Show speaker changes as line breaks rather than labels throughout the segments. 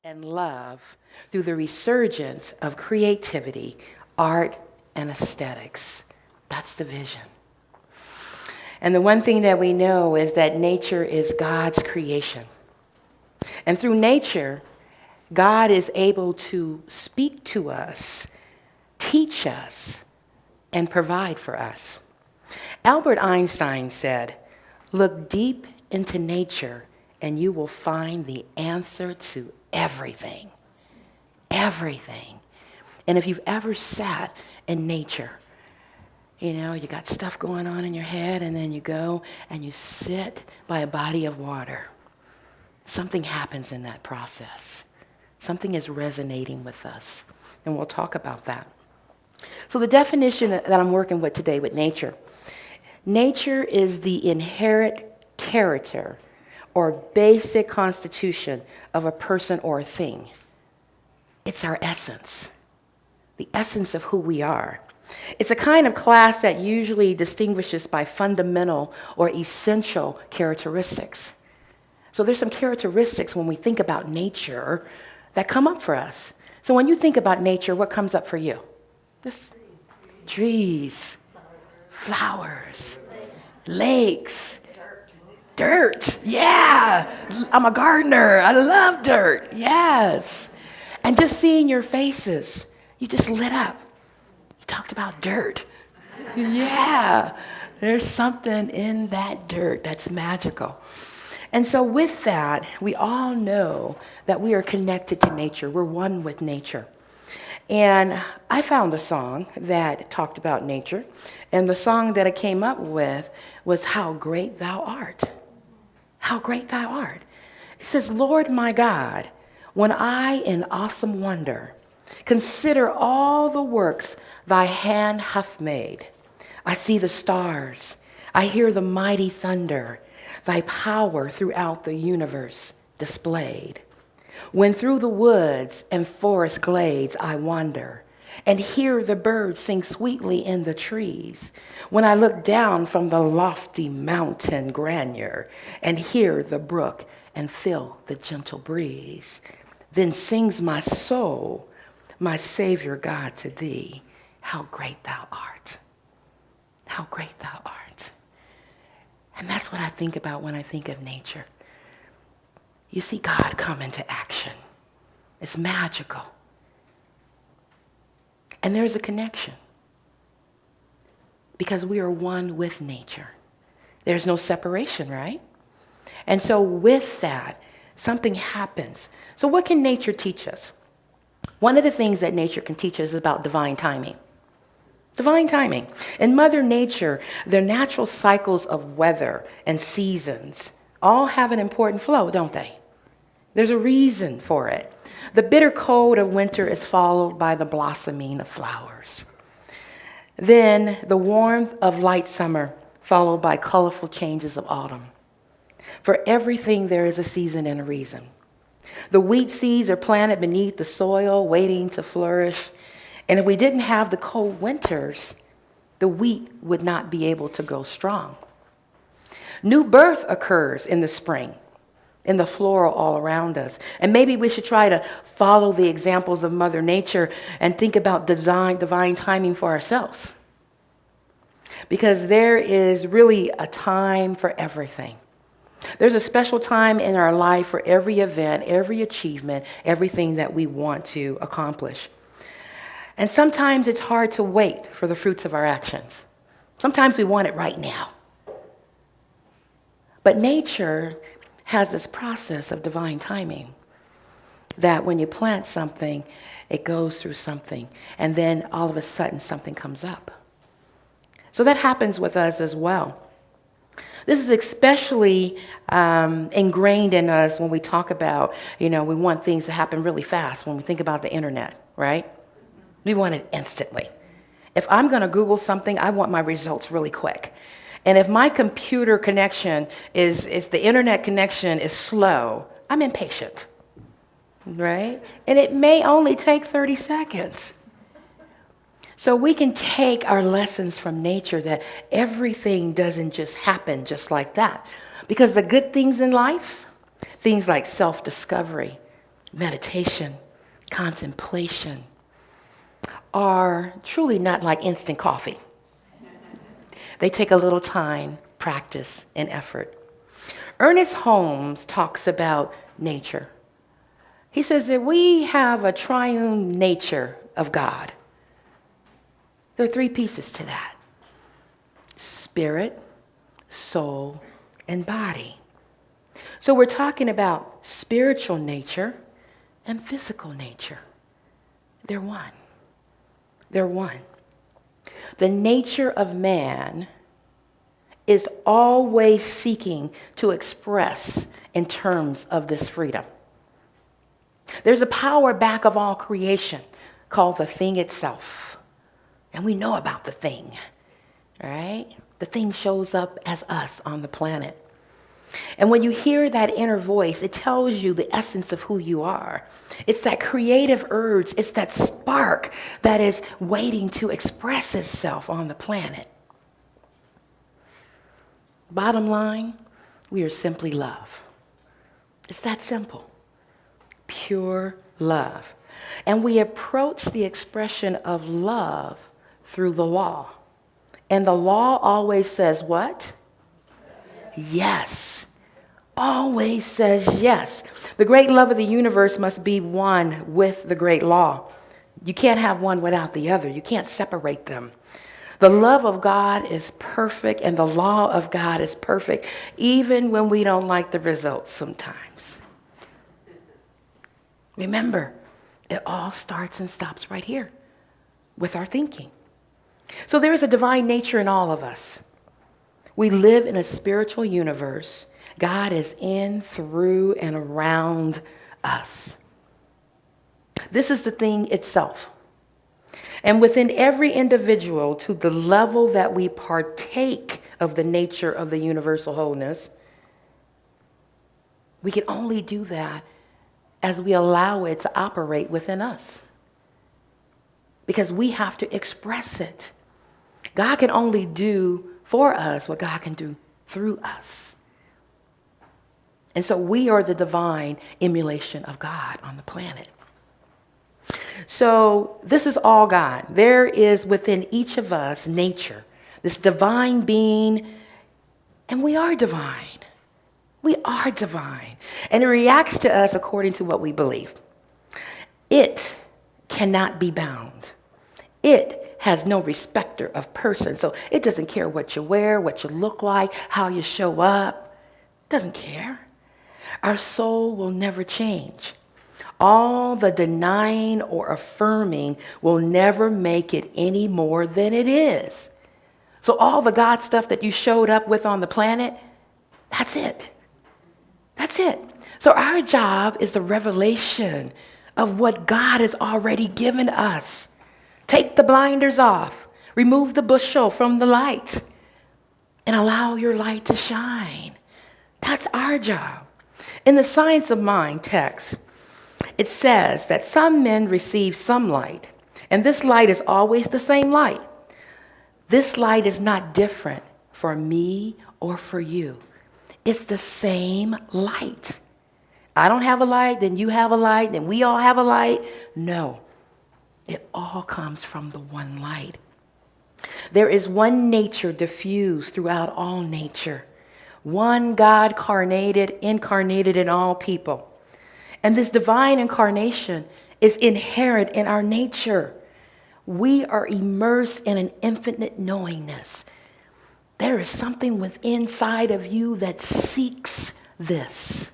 and love through the resurgence of creativity, art, and aesthetics. That's the vision. And the one thing that we know is that nature is God's creation. And through nature, God is able to speak to us, teach us, and provide for us. Albert Einstein said, "Look deep into nature and you will find the answer to everything." Everything. And if you've ever sat in nature, you got stuff going on in your head, and then you go and you sit by a body of water. Something happens in that process. Something is resonating with us. And we'll talk about that. So the definition that I'm working with today with nature. Nature is the inherent character or basic constitution of a person or a thing. It's our essence, the essence of who we are. It's a kind of class that usually distinguishes by fundamental or essential characteristics. So there's some characteristics when we think about nature that come up for us. So when you think about nature, what comes up for you? Just trees, flowers, lakes, dirt. Yeah, I'm a gardener. I love dirt. Yes. And just seeing your faces, you just lit up. You talked about dirt. Yeah, there's something in that dirt that's magical. And so with that, we all know that we are connected to nature. We're one with nature. And I found a song that talked about nature. And the song that I came up with was "How Great Thou Art." How great thou art. It says, "Lord my God, when I in awesome wonder consider all the works thy hand hath made, I see the stars, I hear the mighty thunder, thy power throughout the universe displayed. When through the woods and forest glades I wander, and hear the birds sing sweetly in the trees, when I look down from the lofty mountain grandeur, and hear the brook and feel the gentle breeze, then sings my soul, my Savior God, to thee, how great thou art. How great thou art." And that's what I think about when I think of nature. You see God come into action. It's magical. And there's a connection. Because we are one with nature. There's no separation, right? And so with that, something happens. So what can nature teach us? One of the things that nature can teach us is about divine timing. Divine timing. In Mother Nature, the natural cycles of weather and seasons all have an important flow, don't they? There's a reason for it. The bitter cold of winter is followed by the blossoming of flowers. Then the warmth of light summer, followed by colorful changes of autumn. For everything there is a season and a reason. The wheat seeds are planted beneath the soil, waiting to flourish. And if we didn't have the cold winters, the wheat would not be able to grow strong. New birth occurs in the spring, in the floral all around us. And maybe we should try to follow the examples of Mother Nature and think about divine timing for ourselves. Because there is really a time for everything. There's a special time in our life for every event, every achievement, everything that we want to accomplish. And sometimes it's hard to wait for the fruits of our actions. Sometimes we want it right now. But nature has this process of divine timing that when you plant something, it goes through something, and then all of a sudden something comes up. So that happens with us as well. This is especially ingrained in us when we talk about, we want things to happen really fast. When we think about the internet, right? We want it instantly. If I'm going to Google something, I want my results really quick. And if my computer connection the internet connection is slow, I'm impatient, right? And it may only take 30 seconds. So we can take our lessons from nature that everything doesn't just happen just like that. Because the good things in life, things like self-discovery, meditation, contemplation are truly not like instant coffee. They take a little time, practice, and effort. Ernest Holmes talks about nature. He says that we have a triune nature of God. There are three pieces to that: spirit, soul, and body. So we're talking about spiritual nature and physical nature. They're one. They're one. The nature of man is always seeking to express in terms of this freedom. There's a power back of all creation called the thing itself. And we know about the thing, right? The thing shows up as us on the planet. And when you hear that inner voice, it tells you the essence of who you are. It's that creative urge, it's that spark that is waiting to express itself on the planet. Bottom line, we are simply love. It's that simple. Pure love. And we approach the expression of love through the law. And the law always says what? Yes. Always says yes. The great love of the universe must be one with the great law. You can't have one without the other. You can't separate them. The love of God is perfect and the law of God is perfect, even when we don't like the results sometimes. Remember, it all starts and stops right here with our thinking. So there is a divine nature in all of us. We live in a spiritual universe. God is in, through, and around us. This is the thing itself. And within every individual, to the level that we partake of the nature of the universal wholeness, we can only do that as we allow it to operate within us. Because we have to express it. God can only do for us what God can do through us. And so we are the divine emulation of God on the planet. So this is all God. There is within each of us nature, this divine being, and we are divine. We are divine. And it reacts to us according to what we believe. It cannot be bound. It has no respecter of person. So it doesn't care what you wear, what you look like, how you show up. It doesn't care. Our soul will never change. All the denying or affirming will never make it any more than it is. So all the God stuff that you showed up with on the planet, that's it. That's it. So our job is the revelation of what God has already given us. Take the blinders off. Remove the bushel from the light. And allow your light to shine. That's our job. In the Science of Mind text, it says that some men receive some light. And this light is always the same light. This light is not different for me or for you. It's the same light. I don't have a light, then you have a light, then we all have a light. No, it all comes from the one light. There is one nature diffused throughout all nature. One God incarnated in all people. And this divine incarnation is inherent in our nature. We are immersed in an infinite knowingness. There is something within inside of you that seeks this.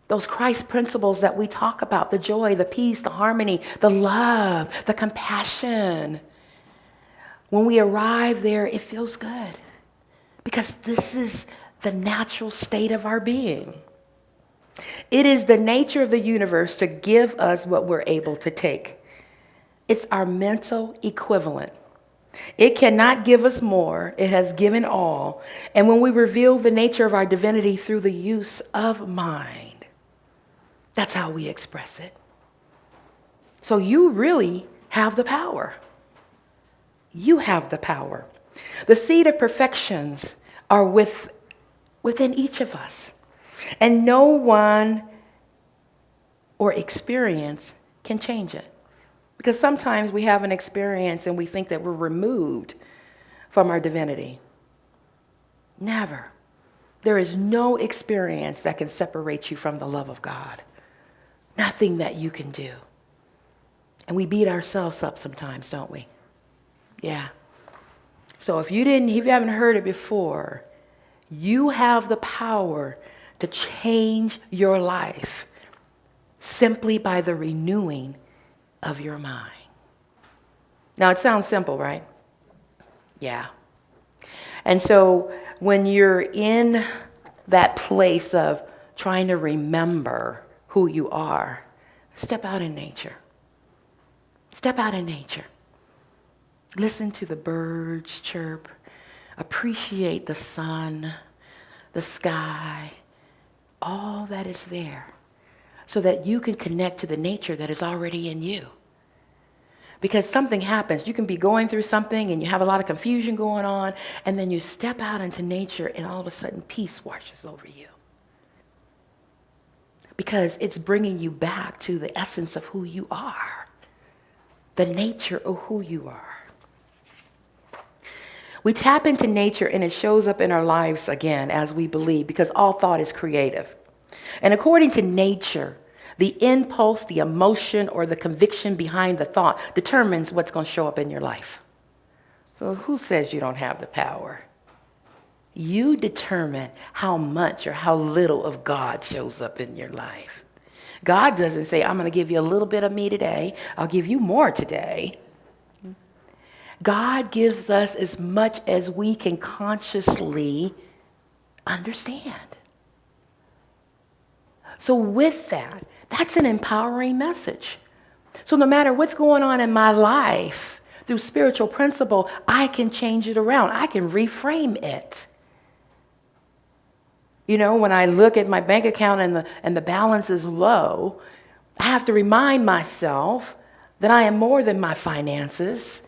Those Christ principles that we talk about, the joy, the peace, the harmony, the love, the compassion. When we arrive there, it feels good because this is the natural state of our being. It is the nature of the universe to give us what we're able to take. It's our mental equivalent. It cannot give us more. It has given all. And when we reveal the nature of our divinity through the use of mind, that's how we express it. So you really have the power. You have the power. The seed of perfections are within each of us. And no one or experience can change it. Because sometimes we have an experience and we think that we're removed from our divinity. Never. There is no experience that can separate you from the love of God. Nothing that you can do. And we beat ourselves up sometimes, don't we? Yeah. So if you haven't heard it before, you have the power to change your life simply by the renewing of your mind. Now, it sounds simple, right? Yeah. And so when you're in that place of trying to remember who you are, step out in nature. Step out in nature. Listen to the birds chirp. Appreciate the sun, the sky, all that is there, so that you can connect to the nature that is already in you. Because something happens. You can be going through something and you have a lot of confusion going on, and then you step out into nature and all of a sudden peace washes over you. Because it's bringing you back to the essence of who you are, the nature of who you are. We tap into nature and it shows up in our lives again as we believe, because all thought is creative. And according to nature, the impulse, the emotion, or the conviction behind the thought determines what's going to show up in your life. So who says you don't have the power? You determine how much or how little of God shows up in your life. God doesn't say, I'm going to give you a little bit of me today. I'll give you more today. God gives us as much as we can consciously understand. So with that, that's an empowering message. So no matter what's going on in my life, through spiritual principle, I can change it around. I can reframe it. You know, when I look at my bank account and the balance is low, I have to remind myself that I am more than my finances.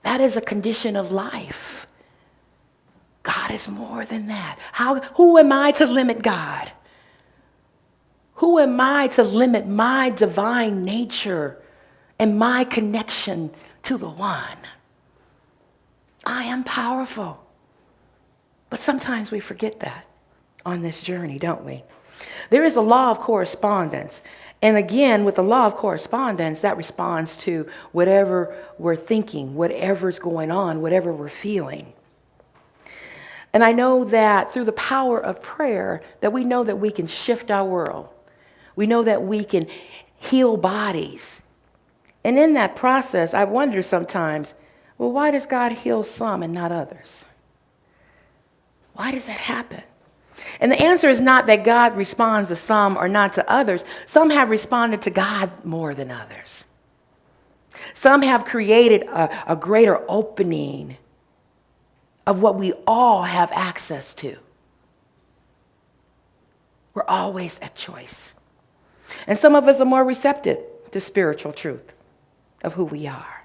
That is a condition of life. God is more than that. Who am I to limit God? Who am I to limit my divine nature and my connection to the one? I am powerful. But sometimes we forget that on this journey, don't we? There is a law of correspondence. And again, with the law of correspondence, that responds to whatever we're thinking, whatever's going on, whatever we're feeling. And I know that through the power of prayer, that we know that we can shift our world. We know that we can heal bodies. And in that process, I wonder sometimes, well, why does God heal some and not others? Why does that happen? And the answer is not that God responds to some or not to others. Some have responded to God more than others. Some have created a greater opening of what we all have access to. We're always at choice. And some of us are more receptive to spiritual truth of who we are.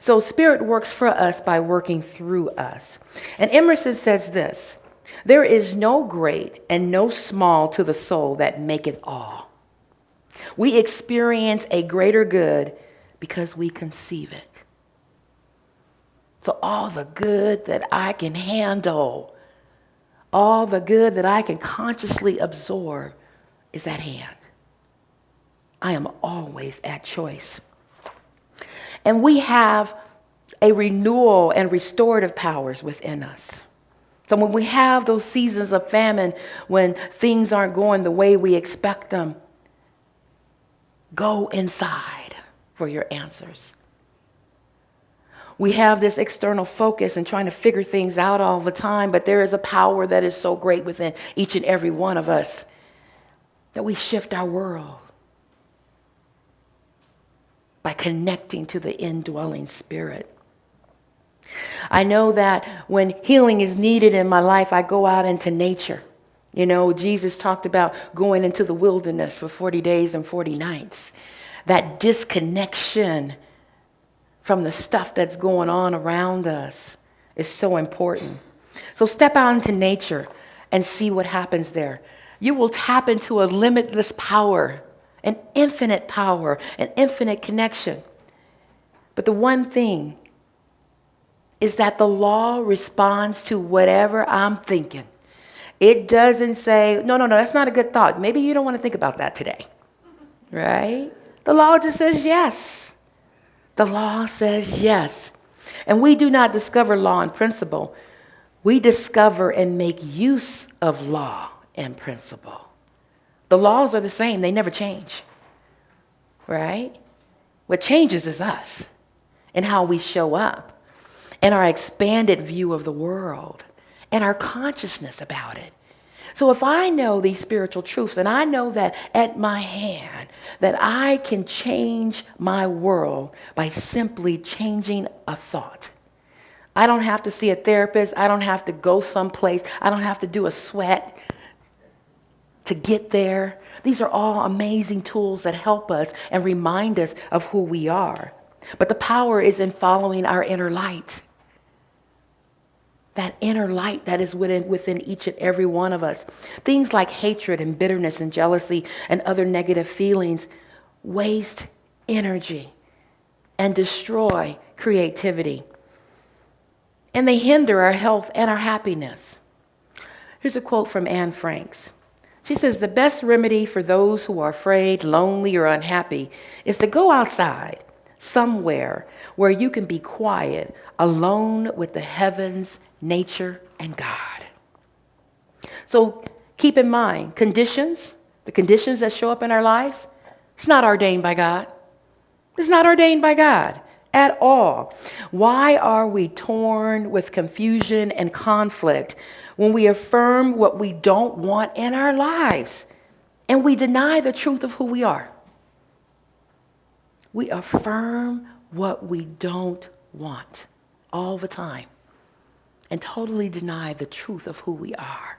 So spirit works for us by working through us. And Emerson says this: there is no great and no small to the soul that maketh all. We experience a greater good because we conceive it. So all the good that I can handle, all the good that I can consciously absorb is at hand. I am always at choice. And we have a renewal and restorative powers within us. So when we have those seasons of famine, when things aren't going the way we expect them, go inside for your answers. We have this external focus and trying to figure things out all the time, but there is a power that is so great within each and every one of us that we shift our world by connecting to the indwelling spirit. I know that when healing is needed in my life, I go out into nature. You know, Jesus talked about going into the wilderness for 40 days and 40 nights. That disconnection from the stuff that's going on around us is so important. So step out into nature and see what happens there. You will tap into a limitless power, an infinite power, an infinite connection. But the one thing is that the law responds to whatever I'm thinking. It doesn't say, no, that's not a good thought. Maybe you don't want to think about that today, right? The law just says yes. The law says yes. And we do not discover law and principle. We discover and make use of law and principle. The laws are the same. They never change, right? What changes is us and how we show up and our expanded view of the world and our consciousness about it. So if I know these spiritual truths and I know that at my hand, that I can change my world by simply changing a thought. I don't have to see a therapist. I don't have to go someplace. I don't have to do a sweat to get there. These are all amazing tools that help us and remind us of who we are. But the power is in following our inner light. That inner light that is within each and every one of us. Things like hatred and bitterness and jealousy and other negative feelings waste energy and destroy creativity. And they hinder our health and our happiness. Here's a quote from Anne Franks. She says, "The best remedy for those who are afraid, lonely, or unhappy is to go outside somewhere where you can be quiet, alone with the heavens, nature, and God." So keep in mind, the conditions that show up in our lives, it's not ordained by God. It's not ordained by God at all. Why are we torn with confusion and conflict when we affirm what we don't want in our lives and we deny the truth of who we are? We affirm what we don't want all the time and totally deny the truth of who we are.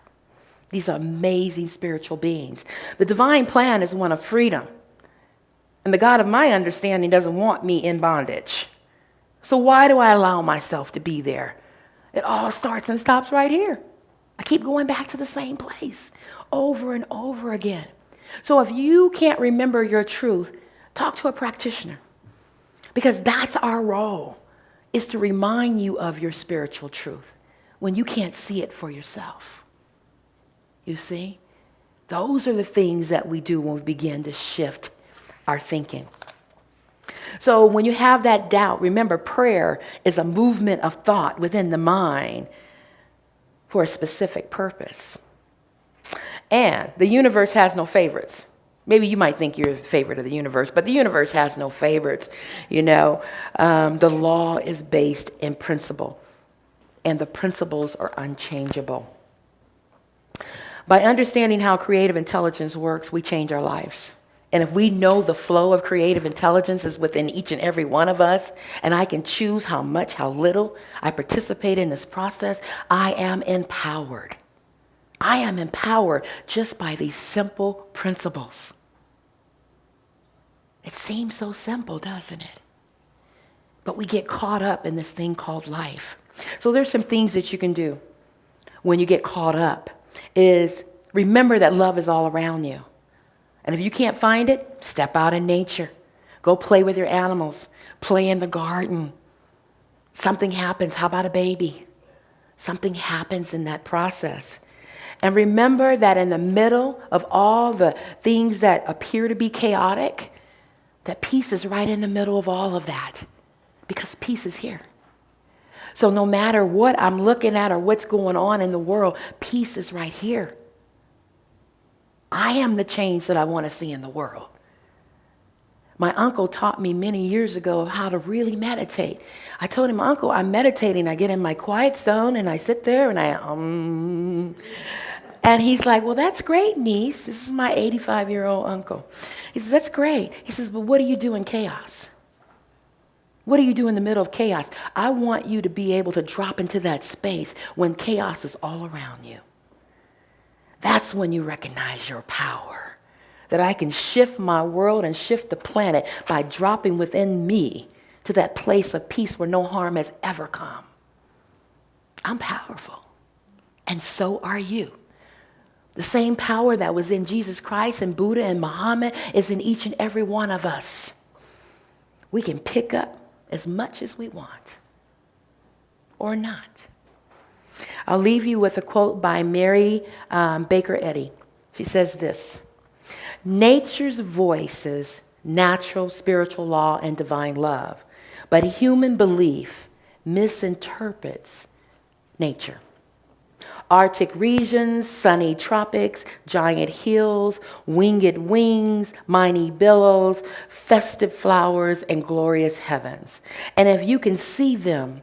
These are amazing spiritual beings. The divine plan is one of freedom. And the God of my understanding doesn't want me in bondage. So why do I allow myself to be there? It all starts and stops right here. I keep going back to the same place over and over again. So if you can't remember your truth, talk to a practitioner. Because that's our role, is to remind you of your spiritual truth when you can't see it for yourself. You see? Those are the things that we do when we begin to shift our thinking. So when you have that doubt, remember, prayer is a movement of thought within the mind for a specific purpose. And the universe has no favorites. Maybe you might think you're the favorite of the universe, but the universe has no favorites. The law is based in principle, and the principles are unchangeable. By understanding how creative intelligence works, we change our lives. And if we know the flow of creative intelligence is within each and every one of us, and I can choose how much, how little I participate in this process, I am empowered. I am empowered just by these simple principles. It seems so simple, doesn't it? But we get caught up in this thing called life. So there's some things that you can do when you get caught up is remember that love is all around you. And if you can't find it, step out in nature. Go play with your animals. Play in the garden. Something happens. How about a baby? Something happens in that process. And remember that in the middle of all the things that appear to be chaotic, that peace is right in the middle of all of that. Because peace is here. So no matter what I'm looking at or what's going on in the world, peace is right here. I am the change that I want to see in the world. My uncle taught me many years ago how to really meditate. I told him, "Uncle, I'm meditating. I get in my quiet zone and I sit there and And he's like, "Well, that's great, niece." This is my 85-year-old uncle. He says, "That's great." He says, "But what do you do in chaos? What do you do in the middle of chaos? I want you to be able to drop into that space when chaos is all around you. That's when you recognize your power, that I can shift my world and shift the planet by dropping within me to that place of peace where no harm has ever come. I'm powerful, and so are you. The same power that was in Jesus Christ and Buddha and Muhammad is in each and every one of us. We can pick up as much as we want or not. I'll leave you with a quote by Mary Baker Eddy. She says this: nature's voice is natural, spiritual law, and divine love, but human belief misinterprets nature. Arctic regions, sunny tropics, giant hills, winged wings, mighty billows, festive flowers, and glorious heavens. And if you can see them,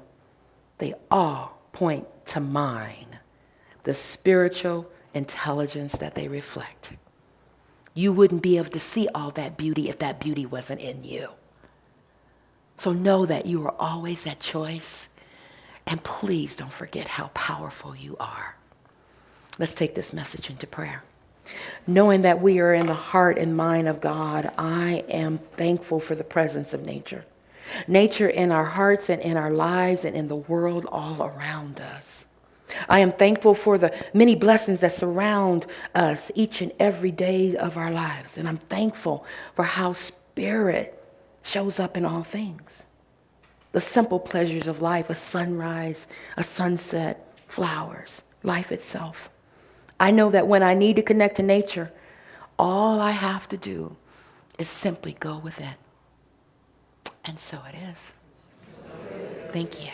they all point to mine, the spiritual intelligence that they reflect. You wouldn't be able to see all that beauty if that beauty wasn't in you. So know that you are always at choice. And please don't forget how powerful you are. Let's take this message into prayer. Knowing that we are in the heart and mind of God, I am thankful for the presence of nature. Nature in our hearts and in our lives and in the world all around us. I am thankful for the many blessings that surround us each and every day of our lives. And I'm thankful for how Spirit shows up in all things. The simple pleasures of life, a sunrise, a sunset, flowers, life itself. I know that when I need to connect to nature, all I have to do is simply go with it. And so it is. Thank you.